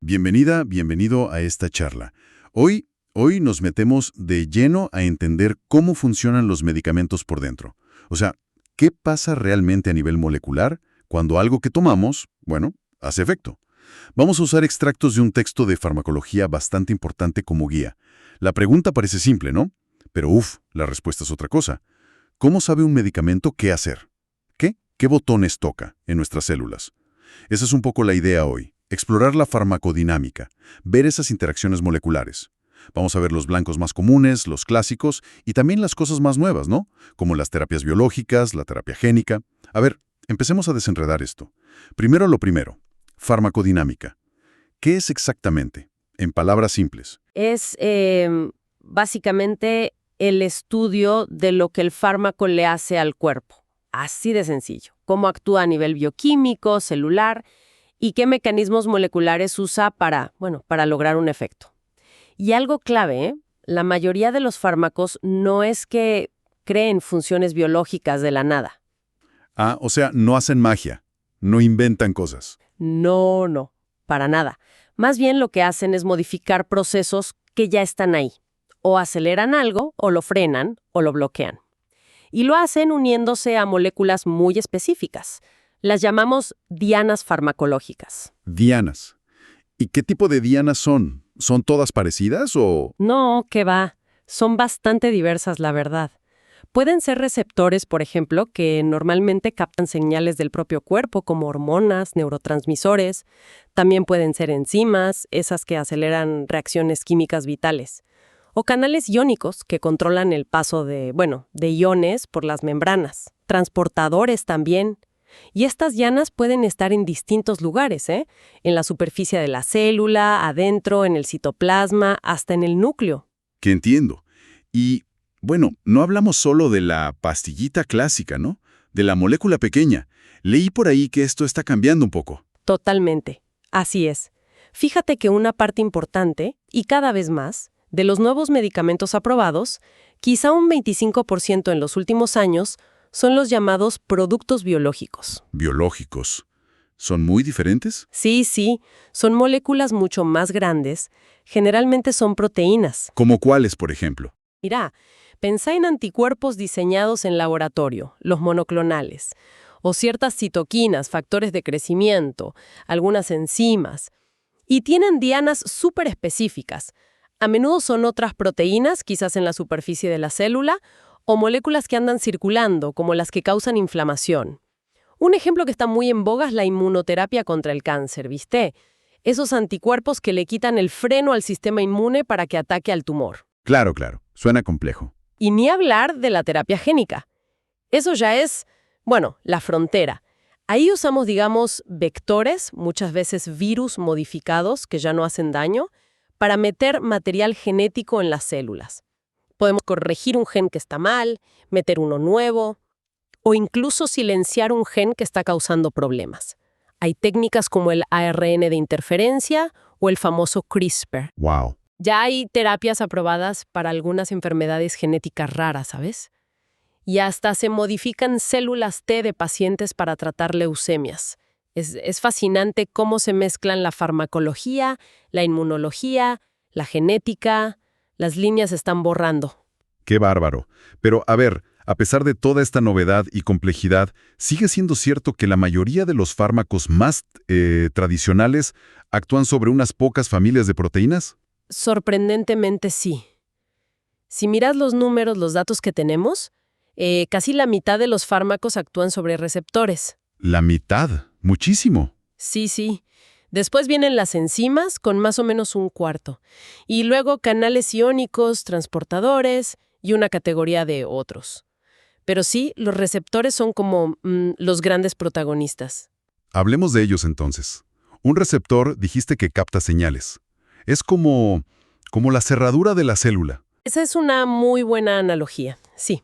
Bienvenida, bienvenido a esta charla. Hoy nos metemos de lleno a entender cómo funcionan los medicamentos por dentro. O sea, ¿qué pasa realmente a nivel molecular cuando algo que tomamos, bueno, hace efecto? Vamos a usar extractos de un texto de farmacología bastante importante como guía. La pregunta parece simple, ¿no? Pero la respuesta es otra cosa. ¿Cómo sabe un medicamento qué hacer? ¿Qué botones toca en nuestras células? Esa es un poco la idea hoy. Explorar la farmacodinámica, ver esas interacciones moleculares. Vamos a ver los blancos más comunes, los clásicos y también las cosas más nuevas, ¿no? Como las terapias biológicas, la terapia génica. A ver, empecemos a desenredar esto. Primero lo primero, farmacodinámica. ¿Qué es exactamente? En palabras simples. Es básicamente el estudio de lo que el fármaco le hace al cuerpo. Así de sencillo. Cómo actúa a nivel bioquímico, celular y qué mecanismos moleculares usa para lograr un efecto. Y algo clave, la mayoría de los fármacos no es que creen funciones biológicas de la nada. O sea, no hacen magia, no inventan cosas. No, para nada. Más bien lo que hacen es modificar procesos que ya están ahí. O aceleran algo, o lo frenan, o lo bloquean. Y lo hacen uniéndose a moléculas muy específicas. Las llamamos dianas farmacológicas. Dianas. ¿Y qué tipo de dianas son? ¿Son todas parecidas o...? No, qué va. Son bastante diversas, la verdad. Pueden ser receptores, por ejemplo, que normalmente captan señales del propio cuerpo, como hormonas, neurotransmisores. También pueden ser enzimas, esas que aceleran reacciones químicas vitales. O canales iónicos que controlan el paso de iones por las membranas. Transportadores también. Y estas dianas pueden estar en distintos lugares, en la superficie de la célula, adentro, en el citoplasma, hasta en el núcleo. Que entiendo. Y, no hablamos solo de la pastillita clásica, ¿no? De la molécula pequeña. Leí por ahí que esto está cambiando un poco. Totalmente. Así es. Fíjate que una parte importante, y cada vez más, de los nuevos medicamentos aprobados, quizá un 25% en los últimos años, son los llamados productos biológicos. ¿Biológicos? ¿Son muy diferentes? Sí, son moléculas mucho más grandes. Generalmente son proteínas. ¿Como cuáles, por ejemplo? Mira, pensá en anticuerpos diseñados en laboratorio, los monoclonales, o ciertas citoquinas, factores de crecimiento, algunas enzimas. Y tienen dianas súper específicas. A menudo son otras proteínas, quizás en la superficie de la célula, o moléculas que andan circulando, como las que causan inflamación. Un ejemplo que está muy en boga es la inmunoterapia contra el cáncer, ¿viste? Esos anticuerpos que le quitan el freno al sistema inmune para que ataque al tumor. Claro. Suena complejo. Y ni hablar de la terapia génica. Eso ya es, la frontera. Ahí usamos, vectores, muchas veces virus modificados que ya no hacen daño, para meter material genético en las células. Podemos corregir un gen que está mal, meter uno nuevo, o incluso silenciar un gen que está causando problemas. Hay técnicas como el ARN de interferencia o el famoso CRISPR. ¡Wow! Ya hay terapias aprobadas para algunas enfermedades genéticas raras, ¿sabes? Y hasta se modifican células T de pacientes para tratar leucemias. Es fascinante cómo se mezclan la farmacología, la inmunología, la genética. Las líneas se están borrando. ¡Qué bárbaro! Pero, a pesar de toda esta novedad y complejidad, ¿sigue siendo cierto que la mayoría de los fármacos más tradicionales actúan sobre unas pocas familias de proteínas? Sorprendentemente sí. Si miras los números, los datos que tenemos, casi la mitad de los fármacos actúan sobre receptores. ¿La mitad? Muchísimo. Sí. Después vienen las enzimas, con más o menos un cuarto. Y luego canales iónicos, transportadores y una categoría de otros. Pero sí, los receptores son como los grandes protagonistas. Hablemos de ellos entonces. Un receptor dijiste que capta señales. Es como la cerradura de la célula. Esa es una muy buena analogía, sí.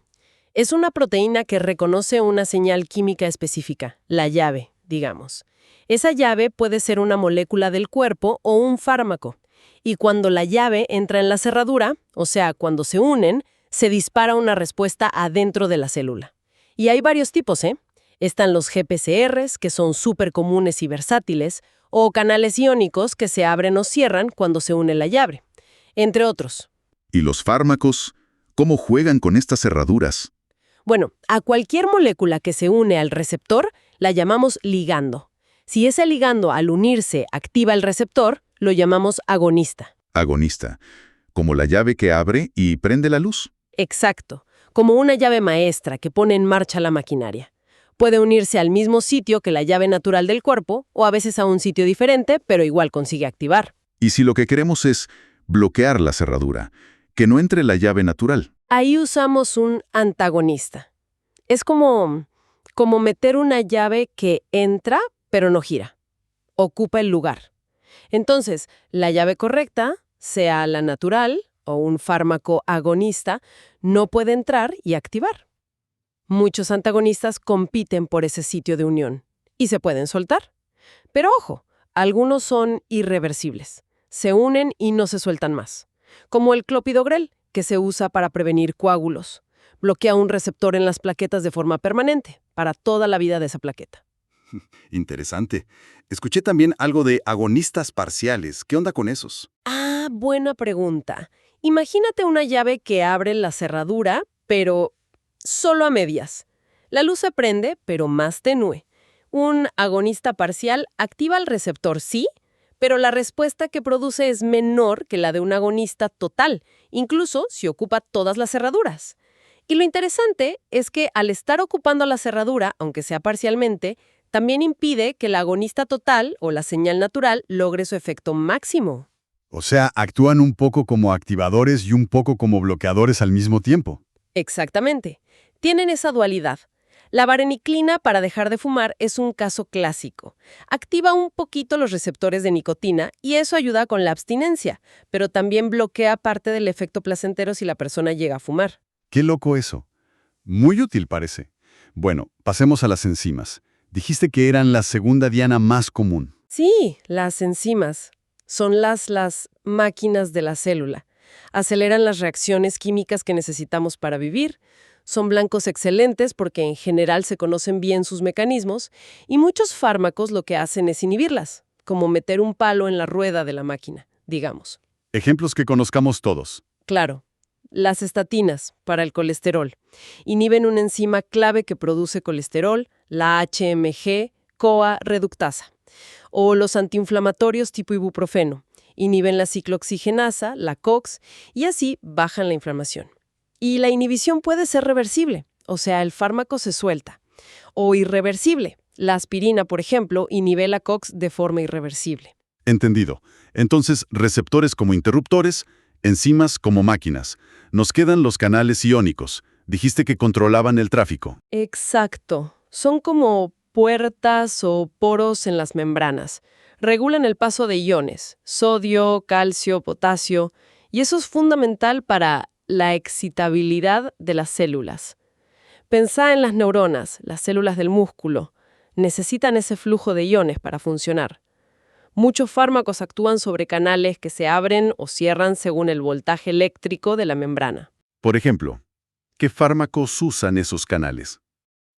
Es una proteína que reconoce una señal química específica, la llave, digamos. Esa llave puede ser una molécula del cuerpo o un fármaco. Y cuando la llave entra en la cerradura, o sea, cuando se unen, se dispara una respuesta adentro de la célula. Y hay varios tipos, Están los GPCRs, que son súper comunes y versátiles, o canales iónicos que se abren o cierran cuando se une la llave, entre otros. ¿Y los fármacos? ¿Cómo juegan con estas cerraduras? Bueno, a cualquier molécula que se une al receptor la llamamos ligando. Si ese ligando al unirse activa el receptor, lo llamamos agonista. Agonista. Como la llave que abre y prende la luz. Exacto, como una llave maestra que pone en marcha la maquinaria. Puede unirse al mismo sitio que la llave natural del cuerpo o a veces a un sitio diferente, pero igual consigue activar. Y si lo que queremos es bloquear la cerradura, que no entre la llave natural. Ahí usamos un antagonista. Es como meter una llave que entra, pero no gira. Ocupa el lugar. Entonces, la llave correcta, sea la natural o un fármaco agonista, no puede entrar y activar. Muchos antagonistas compiten por ese sitio de unión y se pueden soltar. Pero ojo, algunos son irreversibles. Se unen y no se sueltan más. Como el clopidogrel, que se usa para prevenir coágulos. Bloquea un receptor en las plaquetas de forma permanente, para toda la vida de esa plaqueta. Interesante. Escuché también algo de agonistas parciales. ¿Qué onda con esos? Ah, buena pregunta. Imagínate una llave que abre la cerradura, pero solo a medias. La luz se prende, pero más tenue. Un agonista parcial activa el receptor, sí, pero la respuesta que produce es menor que la de un agonista total, incluso si ocupa todas las cerraduras. Y lo interesante es que al estar ocupando la cerradura, aunque sea parcialmente, también impide que el agonista total o la señal natural logre su efecto máximo. O sea, actúan un poco como activadores y un poco como bloqueadores al mismo tiempo. Exactamente. Tienen esa dualidad. La vareniclina para dejar de fumar es un caso clásico. Activa un poquito los receptores de nicotina y eso ayuda con la abstinencia, pero también bloquea parte del efecto placentero si la persona llega a fumar. Qué loco eso. Muy útil parece. Bueno, pasemos a las enzimas. Dijiste que eran la segunda diana más común. Sí, las enzimas son las máquinas de la célula. Aceleran las reacciones químicas que necesitamos para vivir. Son blancos excelentes porque en general se conocen bien sus mecanismos y muchos fármacos lo que hacen es inhibirlas, como meter un palo en la rueda de la máquina, digamos. Ejemplos que conozcamos todos. Claro, las estatinas para el colesterol inhiben una enzima clave que produce colesterol, la HMG-CoA reductasa. O los antiinflamatorios tipo ibuprofeno inhiben la ciclooxigenasa, la COX, y así bajan la inflamación. Y la inhibición puede ser reversible, o sea, el fármaco se suelta. O irreversible. La aspirina, por ejemplo, inhibe la COX de forma irreversible. Entendido. Entonces, receptores como interruptores, enzimas como máquinas. Nos quedan los canales iónicos. Dijiste que controlaban el tráfico. Exacto. Son como puertas o poros en las membranas. Regulan el paso de iones, sodio, calcio, potasio, y eso es fundamental para la excitabilidad de las células. Pensá en las neuronas, las células del músculo. Necesitan ese flujo de iones para funcionar. Muchos fármacos actúan sobre canales que se abren o cierran según el voltaje eléctrico de la membrana. Por ejemplo, ¿qué fármacos usan esos canales?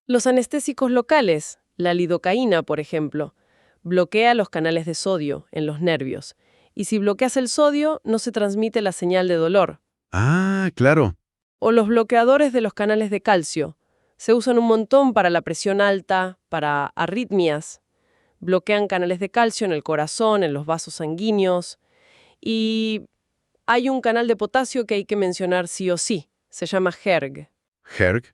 Los anestésicos locales, la lidocaína, por ejemplo, bloquea los canales de sodio en los nervios. Y si bloqueas el sodio, no se transmite la señal de dolor. Ah, claro. O los bloqueadores de los canales de calcio. Se usan un montón para la presión alta, para arritmias. Bloquean canales de calcio en el corazón, en los vasos sanguíneos. Y hay un canal de potasio que hay que mencionar sí o sí. Se llama HERG. HERG.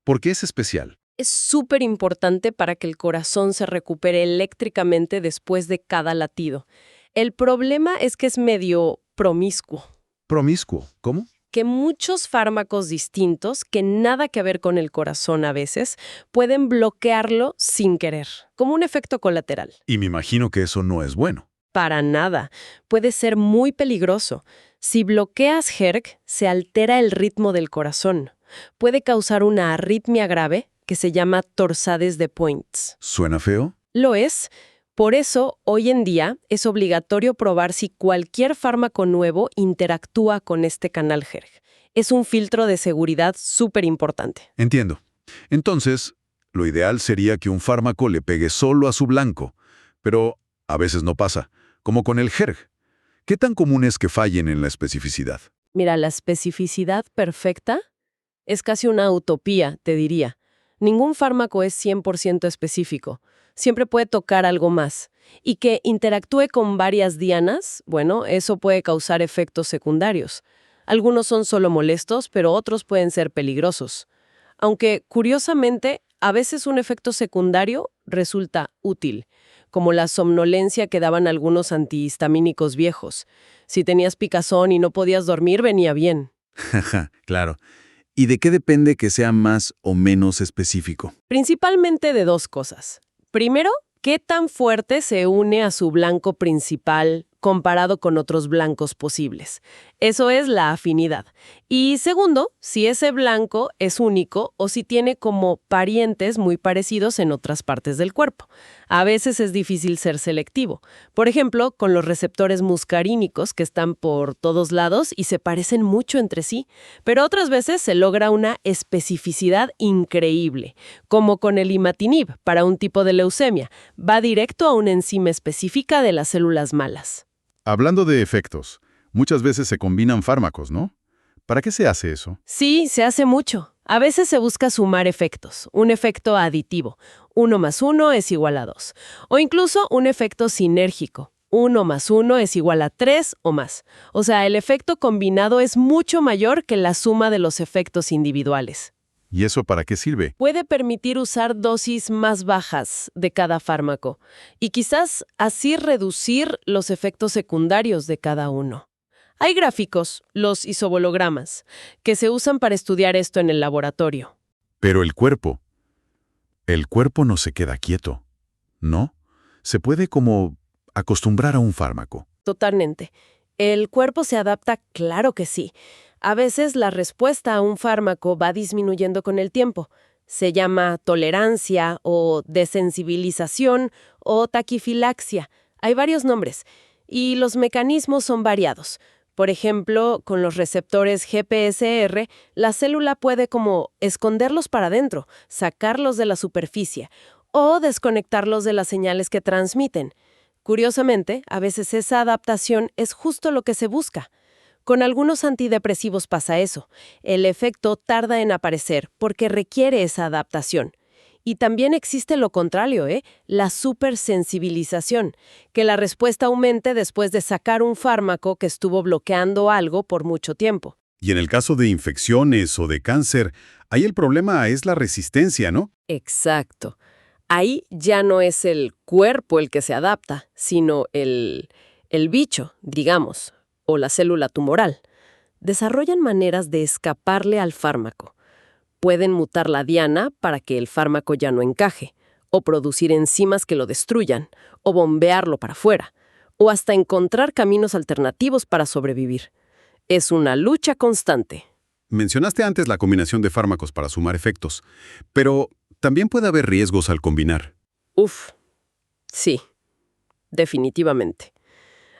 ¿Por qué es especial? Es súper importante para que el corazón se recupere eléctricamente después de cada latido. El problema es que es medio promiscuo. Promiscuo. ¿Cómo? Que muchos fármacos distintos, que nada que ver con el corazón a veces, pueden bloquearlo sin querer, como un efecto colateral. Y me imagino que eso no es bueno. Para nada. Puede ser muy peligroso. Si bloqueas HERG, se altera el ritmo del corazón. Puede causar una arritmia grave que se llama torsades de Points. ¿Suena feo? Lo es. Por eso, hoy en día, es obligatorio probar si cualquier fármaco nuevo interactúa con este canal HERG. Es un filtro de seguridad súper importante. Entiendo. Entonces, Lo ideal sería que un fármaco le pegue solo a su blanco, pero a veces no pasa, como con el GERG. ¿Qué tan común es que fallen en la especificidad? Mira, la especificidad perfecta es casi una utopía, te diría. Ningún fármaco es 100% específico. Siempre puede tocar algo más. Y que interactúe con varias dianas, bueno, eso puede causar efectos secundarios. Algunos son solo molestos, pero otros pueden ser peligrosos. Aunque, curiosamente, a veces un efecto secundario resulta útil, como la somnolencia que daban algunos antihistamínicos viejos. Si tenías picazón y no podías dormir, venía bien. Claro. ¿Y de qué depende que sea más o menos específico? Principalmente de dos cosas. Primero, ¿qué tan fuerte se une a su blanco principal comparado con otros blancos posibles? Eso es la afinidad. Y segundo, si ese blanco es único o si tiene como parientes muy parecidos en otras partes del cuerpo. A veces es difícil ser selectivo. Por ejemplo, con los receptores muscarínicos que están por todos lados y se parecen mucho entre sí. Pero otras veces se logra una especificidad increíble, como con el imatinib para un tipo de leucemia. Va directo a una enzima específica de las células malas. Hablando de efectos, muchas veces se combinan fármacos, ¿no? ¿Para qué se hace eso? Sí, se hace mucho. A veces se busca sumar efectos, un efecto aditivo. 1 más 1 es igual a 2. O incluso un efecto sinérgico. 1 más 1 es igual a 3 o más. O sea, el efecto combinado es mucho mayor que la suma de los efectos individuales. ¿Y eso para qué sirve? Puede permitir usar dosis más bajas de cada fármaco y quizás así reducir los efectos secundarios de cada uno. Hay gráficos, los isobologramas, que se usan para estudiar esto en el laboratorio. Pero el cuerpo no se queda quieto, ¿no? Se puede como acostumbrar a un fármaco. Totalmente. ¿El cuerpo se adapta? Claro que sí. A veces la respuesta a un fármaco va disminuyendo con el tiempo. Se llama tolerancia o desensibilización o taquifilaxia. Hay varios nombres. Y los mecanismos son variados. Por ejemplo, con los receptores GPSR, la célula puede como esconderlos para adentro, sacarlos de la superficie o desconectarlos de las señales que transmiten. Curiosamente, a veces esa adaptación es justo lo que se busca. Con algunos antidepresivos pasa eso. El efecto tarda en aparecer porque requiere esa adaptación. Y también existe lo contrario, la supersensibilización, que la respuesta aumente después de sacar un fármaco que estuvo bloqueando algo por mucho tiempo. Y en el caso de infecciones o de cáncer, ahí el problema es la resistencia, ¿no? Exacto. Ahí ya no es el cuerpo el que se adapta, sino el bicho, digamos, o la célula tumoral. Desarrollan maneras de escaparle al fármaco. Pueden mutar la diana para que el fármaco ya no encaje, o producir enzimas que lo destruyan, o bombearlo para afuera, o hasta encontrar caminos alternativos para sobrevivir. Es una lucha constante. Mencionaste antes la combinación de fármacos para sumar efectos, pero también puede haber riesgos al combinar. Sí, definitivamente.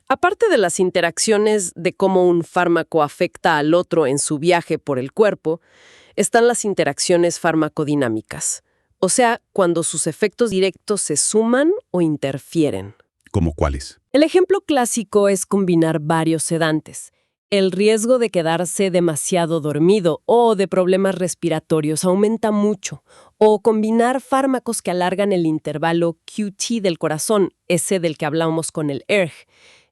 Aparte de las interacciones de cómo un fármaco afecta al otro en su viaje por el cuerpo, están las interacciones farmacodinámicas, o sea, cuando sus efectos directos se suman o interfieren. ¿Cómo cuáles? El ejemplo clásico es combinar varios sedantes. El riesgo de quedarse demasiado dormido o de problemas respiratorios aumenta mucho, o combinar fármacos que alargan el intervalo QT del corazón, ese del que hablamos con el ERG.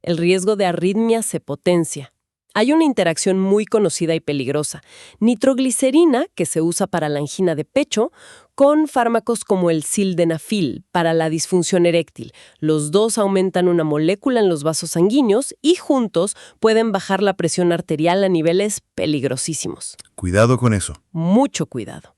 El riesgo de arritmia se potencia. Hay una interacción muy conocida y peligrosa, nitroglicerina, que se usa para la angina de pecho, con fármacos como el sildenafil para la disfunción eréctil. Los dos aumentan una molécula en los vasos sanguíneos y juntos pueden bajar la presión arterial a niveles peligrosísimos. Cuidado con eso. Mucho cuidado.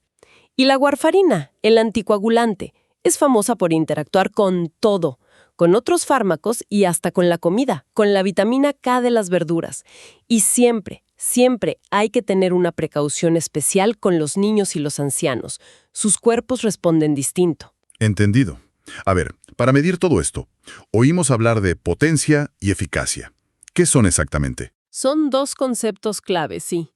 Y la warfarina, el anticoagulante, es famosa por interactuar con todo, con otros fármacos y hasta con la comida, con la vitamina K de las verduras. Y siempre hay que tener una precaución especial con los niños y los ancianos. Sus cuerpos responden distinto. Entendido. A ver, para medir todo esto, oímos hablar de potencia y eficacia. ¿Qué son exactamente? Son dos conceptos claves, sí.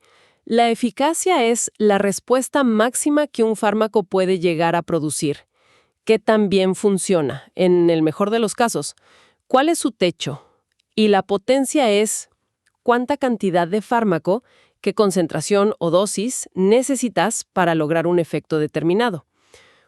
La eficacia es la respuesta máxima que un fármaco puede llegar a producir. ¿Qué tan bien funciona? En el mejor de los casos, ¿cuál es su techo? Y la potencia es cuánta cantidad de fármaco, qué concentración o dosis necesitas para lograr un efecto determinado.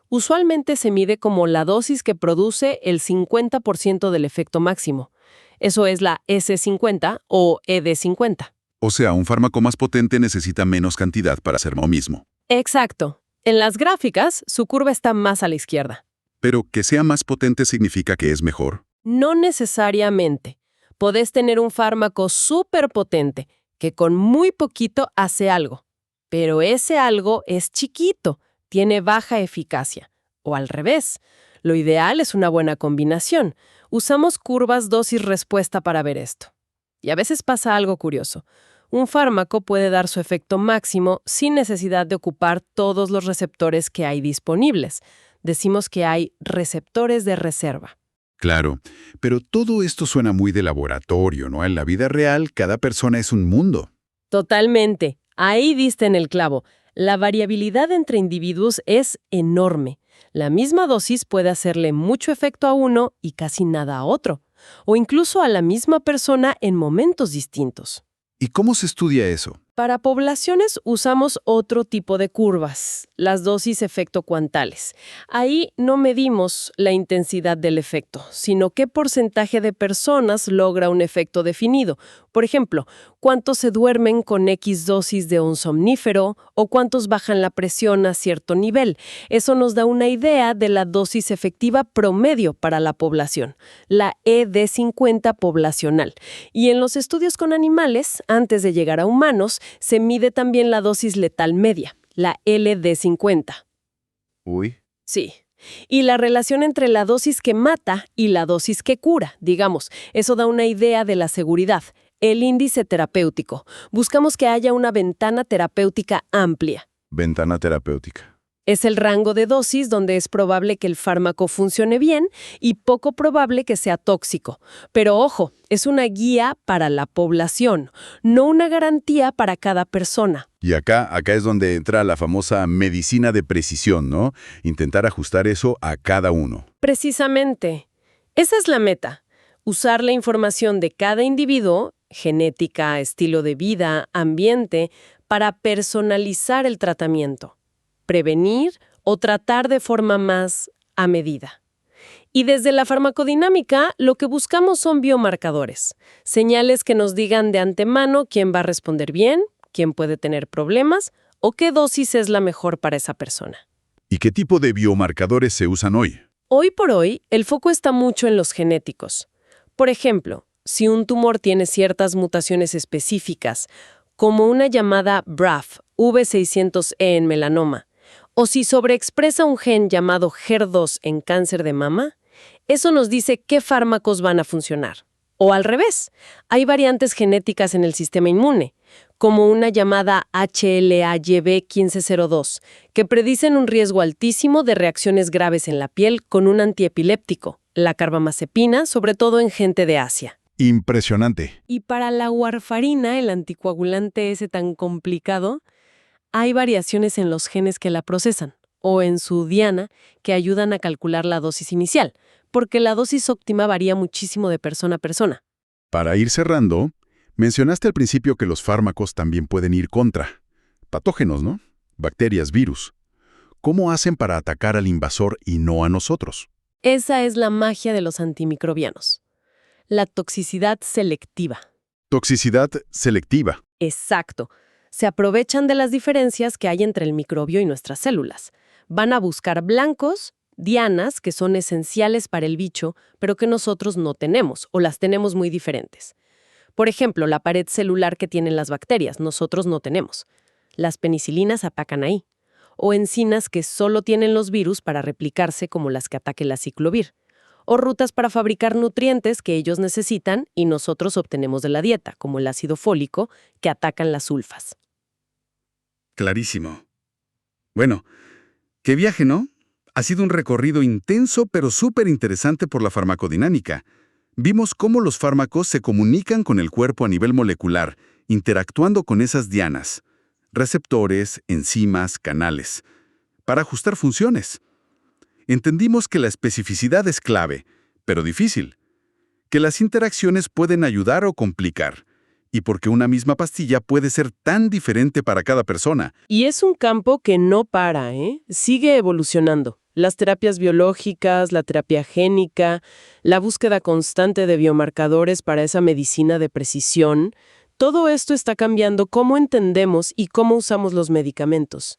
Usualmente se mide como la dosis que produce el 50% del efecto máximo. Eso es la S50 o ED50. O sea, un fármaco más potente necesita menos cantidad para hacer lo mismo. Exacto. En las gráficas, su curva está más a la izquierda. Pero que sea más potente significa que es mejor. No necesariamente. Podés tener un fármaco súper potente que con muy poquito hace algo. Pero ese algo es chiquito, tiene baja eficacia. O al revés. Lo ideal es una buena combinación. Usamos curvas dosis-respuesta para ver esto. Y a veces pasa algo curioso. Un fármaco puede dar su efecto máximo sin necesidad de ocupar todos los receptores que hay disponibles. Decimos que hay receptores de reserva. Claro, pero todo esto suena muy de laboratorio, ¿no? En la vida real, cada persona es un mundo. Totalmente. Ahí diste en el clavo. La variabilidad entre individuos es enorme. La misma dosis puede hacerle mucho efecto a uno y casi nada a otro. O incluso a la misma persona en momentos distintos. ¿Y cómo se estudia eso? Para poblaciones usamos otro tipo de curvas, las dosis efecto cuantales. Ahí no medimos la intensidad del efecto, sino qué porcentaje de personas logra un efecto definido. Por ejemplo, cuántos se duermen con X dosis de un somnífero o cuántos bajan la presión a cierto nivel. Eso nos da una idea de la dosis efectiva promedio para la población, la ED50 poblacional. Y en los estudios con animales, antes de llegar a humanos, se mide también la dosis letal media, la LD50. Uy. Sí. Y la relación entre la dosis que mata y la dosis que cura, digamos. Eso da una idea de la seguridad. El índice terapéutico. Buscamos que haya una ventana terapéutica amplia. Ventana terapéutica. Es el rango de dosis donde es probable que el fármaco funcione bien y poco probable que sea tóxico. Pero ojo, es una guía para la población, no una garantía para cada persona. Y acá es donde entra la famosa medicina de precisión, ¿no? Intentar ajustar eso a cada uno. Precisamente. Esa es la meta. Usar la información de cada individuo, genética, estilo de vida, ambiente, para personalizar el tratamiento. Prevenir o tratar de forma más a medida. Y desde la farmacodinámica, lo que buscamos son biomarcadores, señales que nos digan de antemano quién va a responder bien, quién puede tener problemas o qué dosis es la mejor para esa persona. ¿Y qué tipo de biomarcadores se usan hoy? Hoy por hoy, el foco está mucho en los genéticos. Por ejemplo, si un tumor tiene ciertas mutaciones específicas, como una llamada BRAF, V600E en melanoma, o si sobreexpresa un gen llamado HER2 en cáncer de mama, eso nos dice qué fármacos van a funcionar. O al revés, hay variantes genéticas en el sistema inmune, como una llamada HLA-YB1502, que predicen un riesgo altísimo de reacciones graves en la piel con un antiepiléptico, la carbamazepina, sobre todo en gente de Asia. Impresionante. Y para la warfarina, el anticoagulante ese tan complicado, hay variaciones en los genes que la procesan, o en su diana, que ayudan a calcular la dosis inicial, porque la dosis óptima varía muchísimo de persona a persona. Para ir cerrando, mencionaste al principio que los fármacos también pueden ir contra patógenos, ¿no? Bacterias, virus. ¿Cómo hacen para atacar al invasor y no a nosotros? Esa es la magia de los antimicrobianos. La toxicidad selectiva. Toxicidad selectiva. Exacto. Se aprovechan de las diferencias que hay entre el microbio y nuestras células. Van a buscar blancos, dianas, que son esenciales para el bicho, pero que nosotros no tenemos, o las tenemos muy diferentes. Por ejemplo, la pared celular que tienen las bacterias, nosotros no tenemos. Las penicilinas atacan ahí. O enzimas que solo tienen los virus para replicarse, como las que ataque la ciclovir. O rutas para fabricar nutrientes que ellos necesitan y nosotros obtenemos de la dieta, como el ácido fólico, que atacan las sulfas. Clarísimo. Bueno, qué viaje, ¿no? Ha sido un recorrido intenso pero súper interesante por la farmacodinámica. Vimos cómo los fármacos se comunican con el cuerpo a nivel molecular, interactuando con esas dianas. receptores, enzimas, canales, para ajustar funciones. Entendimos que la especificidad es clave, pero difícil, que las interacciones pueden ayudar o complicar, y porque una misma pastilla puede ser tan diferente para cada persona. Y es un campo que no para, ¿eh? Sigue evolucionando. Las terapias biológicas, la terapia génica, la búsqueda constante de biomarcadores para esa medicina de precisión, todo esto está cambiando cómo entendemos y cómo usamos los medicamentos.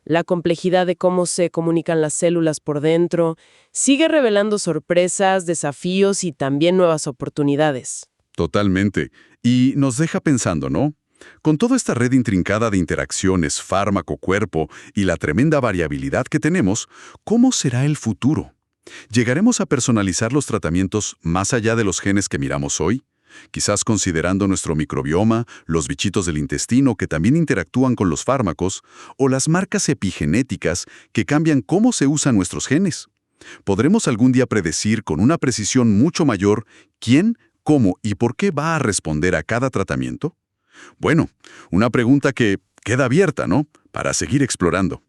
La complejidad de cómo se comunican las células por dentro sigue revelando sorpresas, desafíos y también nuevas oportunidades. Totalmente. Y nos deja pensando, ¿no? Con toda esta red intrincada de interacciones, fármaco-cuerpo y la tremenda variabilidad que tenemos, ¿cómo será el futuro? ¿Llegaremos a personalizar los tratamientos más allá de los genes que miramos hoy? Quizás considerando nuestro microbioma, los bichitos del intestino que también interactúan con los fármacos, o las marcas epigenéticas que cambian cómo se usan nuestros genes. ¿Podremos algún día predecir con una precisión mucho mayor quién, cómo y por qué va a responder a cada tratamiento? Bueno, una pregunta que queda abierta, ¿no? Para seguir explorando.